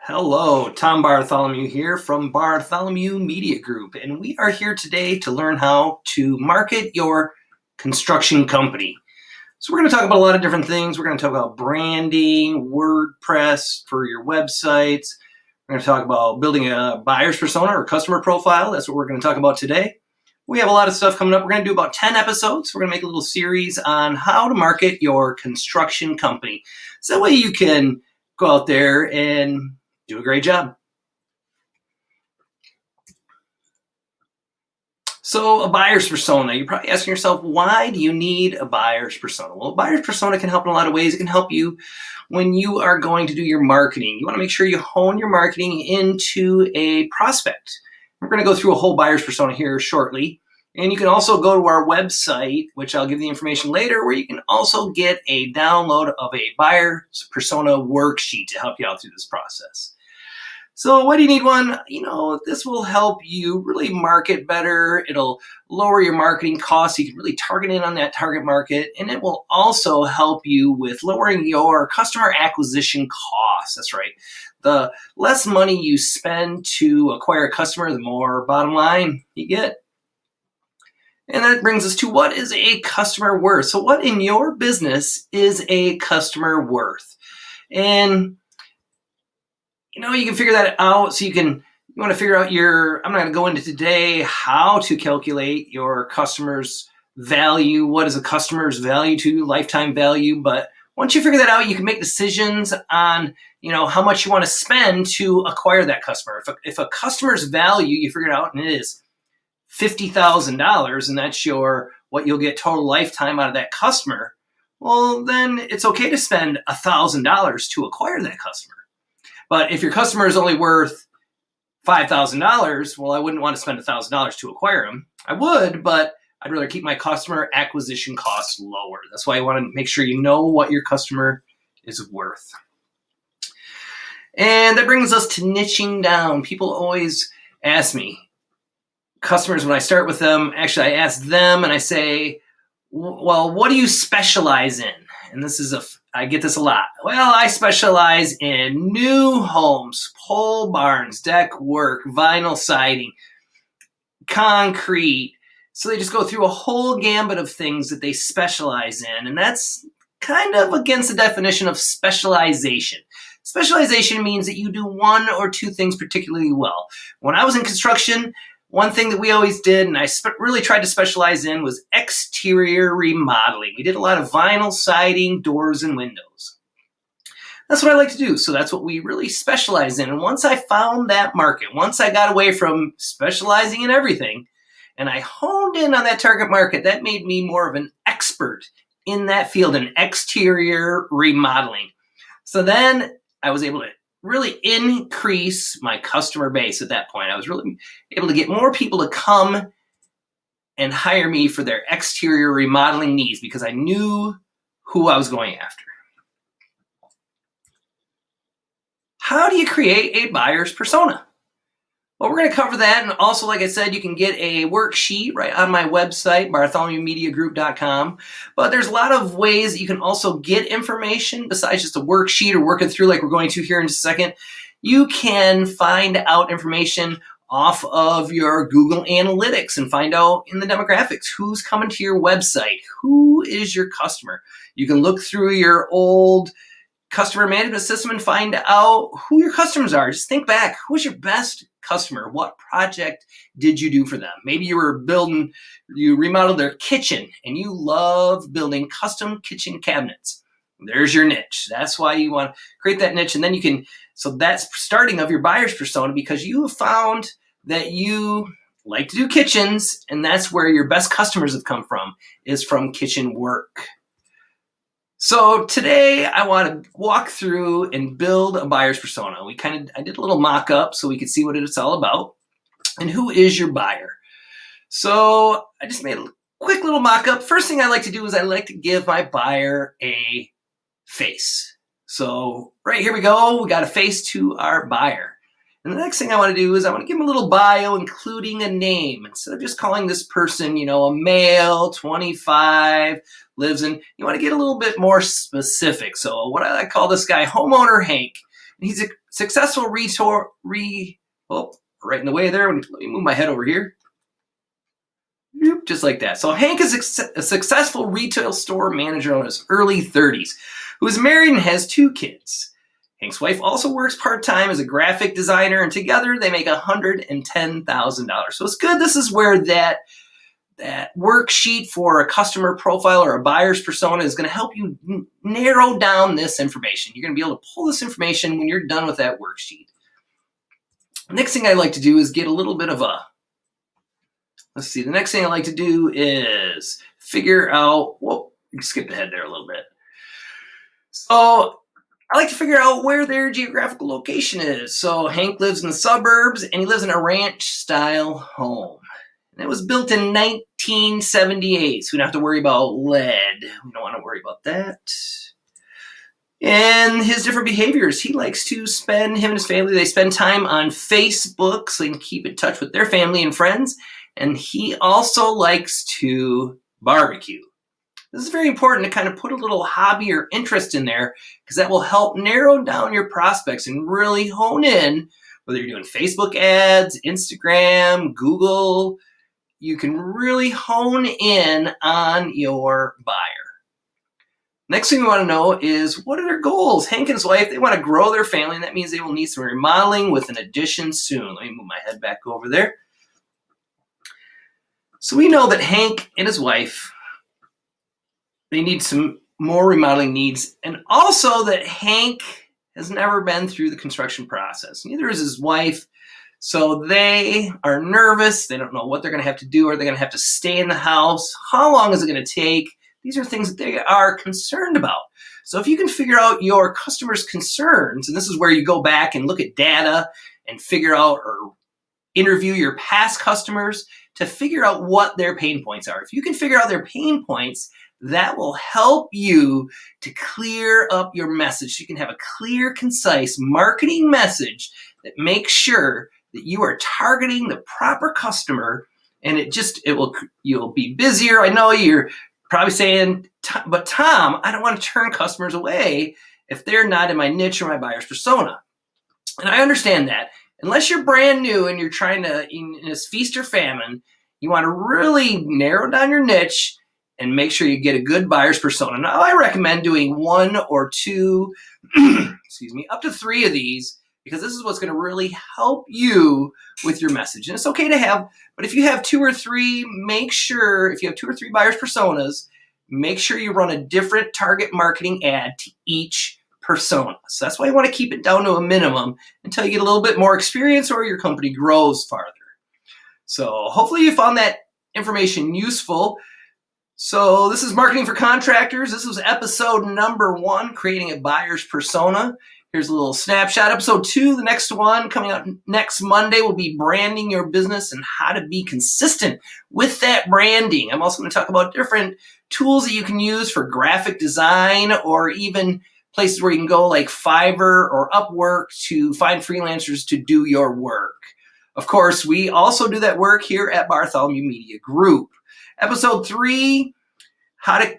Hello, Tom Bartholomew here from Bartholomew Media Group, and we are here today to learn how to market your construction company. So we're going to talk about a lot of different things. We're going to talk about branding, WordPress for your websites. We're going to talk about building a buyer's persona or customer profile. That's what we're going to talk about today. We have a lot of stuff coming up. We're going to do about 10 episodes. We're going to make a little series on how to market your construction company. So that way you can go out there and do a great job. So a buyer's persona, you're probably asking yourself, why do you need a buyer's persona? Well, a buyer's persona can help in a lot of ways. It can help you when you are going to do your marketing. You want to make sure you hone your marketing into a prospect. We're going to go through a whole buyer's persona here shortly. And you can also go to our website, which I'll give the information later, where you can also get a download of a buyer's persona worksheet to help you out through this process. So why do you need one? This will help you really market better. It'll lower your marketing costs. You can really target in on that target market. And it will also help you with lowering your customer acquisition costs. That's right. The less money you spend to acquire a customer, the more bottom line you get. And that brings us to, what is a customer worth? So what in your business is a customer worth? And you can figure that out. So you want to figure out I'm not going to go into today how to calculate your customer's value. What is a customer's value to lifetime value? But once you figure that out, you can make decisions on, how much you want to spend to acquire that customer. If a customer's value, you figure it out, and it is $50,000, and that's what you'll get total lifetime out of that customer, well, then it's okay to spend $1,000 to acquire that customer. But if your customer is only worth $5,000, well, I wouldn't want to spend $1,000 to acquire them. I would, but I'd rather keep my customer acquisition costs lower. That's why I want to make sure you know what your customer is worth. And that brings us to niching down. People always ask me, customers, when I start with them, actually I ask them and I say, well, what do you specialize in? And I get this a lot. Well, I specialize in new homes, pole barns, deck work, vinyl siding, concrete. So they just go through a whole gambit of things that they specialize in. And that's kind of against the definition of specialization. Specialization means that you do one or two things particularly well. When I was in construction, one thing that we always did, and I really tried to specialize in, was exterior remodeling. We did a lot of vinyl siding, doors, and windows. That's what I like to do. So that's what we really specialize in. And once I found that market, once I got away from specializing in everything, and I honed in on that target market, that made me more of an expert in that field, in exterior remodeling. So then I was able to really increase my customer base at that point. I was really able to get more people to come and hire me for their exterior remodeling needs because I knew who I was going after. How do you create a buyer's persona? Well, we're going to cover that. And also, like I said, you can get a worksheet right on my website, bartholomewmediagroup.com. But there's a lot of ways that you can also get information besides just a worksheet or working through like we're going to here in just a second. You can find out information off of your Google Analytics and find out in the demographics who's coming to your website, who is your customer. You can look through your old customer management system and find out who your customers are. Just think back, who was your best customer? What project did you do for them? Maybe you remodeled their kitchen and you love building custom kitchen cabinets. There's your niche. That's why you want to create that niche. And then so that's starting of your buyer's persona, because you have found that you like to do kitchens, and that's where your best customers have come from, is from kitchen work. So today I want to walk through and build a buyer's persona. I did a little mock-up so we could see what it's all about. And who is your buyer? So I just made a quick little mock-up. First thing I like to do is I like to give my buyer a face. So right here we go. We got a face to our buyer. And the next thing I want to do is I want to give them a little bio, including a name. Instead of just calling this person, a male, 25, lives in, you want to get a little bit more specific. So what I call this guy, homeowner Hank. He's a successful right in the way there. Let me move my head over here. Just like that. So Hank is a successful retail store manager in his early 30s who is married and has 2 kids. Hank's wife also works part-time as a graphic designer, and together they make $110,000. So it's good. This is where that worksheet for a customer profile or a buyer's persona is going to help you narrow down this information. You're going to be able to pull this information when you're done with that worksheet. Next thing I like to do is get a little bit of let's see, the next thing I like to do is figure out, skip ahead there a little bit. So I like to figure out where their geographical location is. So Hank lives in the suburbs and he lives in a ranch style home. And it was built in 1978, so we don't have to worry about lead. We don't want to worry about that. And his different behaviors. He likes to him and his family, they spend time on Facebook so they can keep in touch with their family and friends. And he also likes to barbecue. This is very important to kind of put a little hobby or interest in there because that will help narrow down your prospects and really hone in, whether you're doing Facebook ads, Instagram, Google. You can really hone in on your buyer. Next thing we want to know is, what are their goals? Hank and his wife, they want to grow their family, and that means they will need some remodeling with an addition soon. Let me move my head back over there. So we know that Hank and his wife, they need some more remodeling needs, and also that Hank has never been through the construction process. Neither is his wife. So they are nervous. They don't know what they're going to have to do. Are they going to have to stay in the house? How long is it going to take? These are things that they are concerned about. So if you can figure out your customers' concerns, and this is where you go back and look at data and figure out or interview your past customers to figure out what their pain points are. If you can figure out their pain points, that will help you to clear up your message. You can have a clear, concise marketing message that makes sure that you are targeting the proper customer, and you'll be busier. I know you're probably saying, but Tom, I don't want to turn customers away if they're not in my niche or my buyer's persona. And I understand that. Unless you're brand new and you're trying to, in this feast or famine, you want to really narrow down your niche and make sure you get a good buyer's persona. Now, I recommend doing 1 or 2, up to 3 of these, because this is what's going to really help you with your message. And it's okay to have, but if you have 2 or 3, make sure, if you have 2 or 3 buyer's personas, make sure you run a different target marketing ad to each persona. So that's why you want to keep it down to a minimum until you get a little bit more experience or your company grows farther. So hopefully you found that information useful. So this is Marketing for Contractors. This was episode number 1, creating a buyer's persona. Here's a little snapshot. Episode 2, the next one coming out next Monday, will be branding your business and how to be consistent with that branding. I'm also going to talk about different tools that you can use for graphic design, or even places where you can go like Fiverr or Upwork to find freelancers to do your work. Of course, we also do that work here at Bartholomew Media Group. Episode 3, how to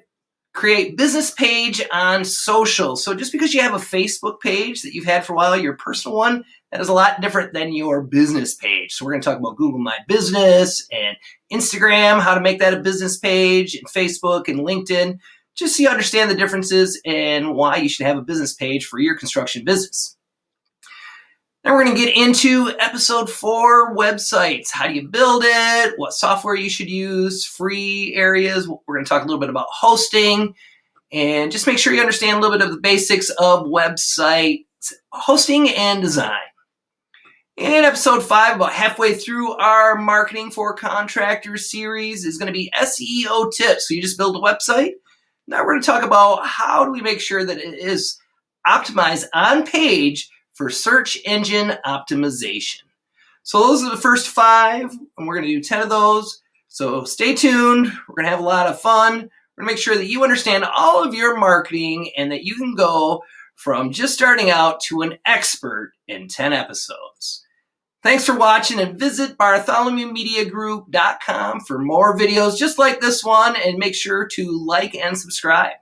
create business page on social. So just because you have a Facebook page that you've had for a while, your personal one, that is a lot different than your business page. So we're going to talk about Google My Business and Instagram, how to make that a business page, and Facebook and LinkedIn, just so you understand the differences and why you should have a business page for your construction business. Then we're going to get into episode 4, websites. How do you build it? What software you should use? Free areas. We're going to talk a little bit about hosting, and just make sure you understand a little bit of the basics of website hosting and design. In episode 5, about halfway through our Marketing for Contractors series, is going to be SEO tips. So you just build a website. Now we're going to talk about how do we make sure that it is optimized on page for search engine optimization. So those are the first 5, and we're going to do 10 of those. So stay tuned. We're going to have a lot of fun. We're going to make sure that you understand all of your marketing and that you can go from just starting out to an expert in 10 episodes. Thanks for watching, and visit BartholomewMediaGroup.com for more videos just like this one, and make sure to like and subscribe.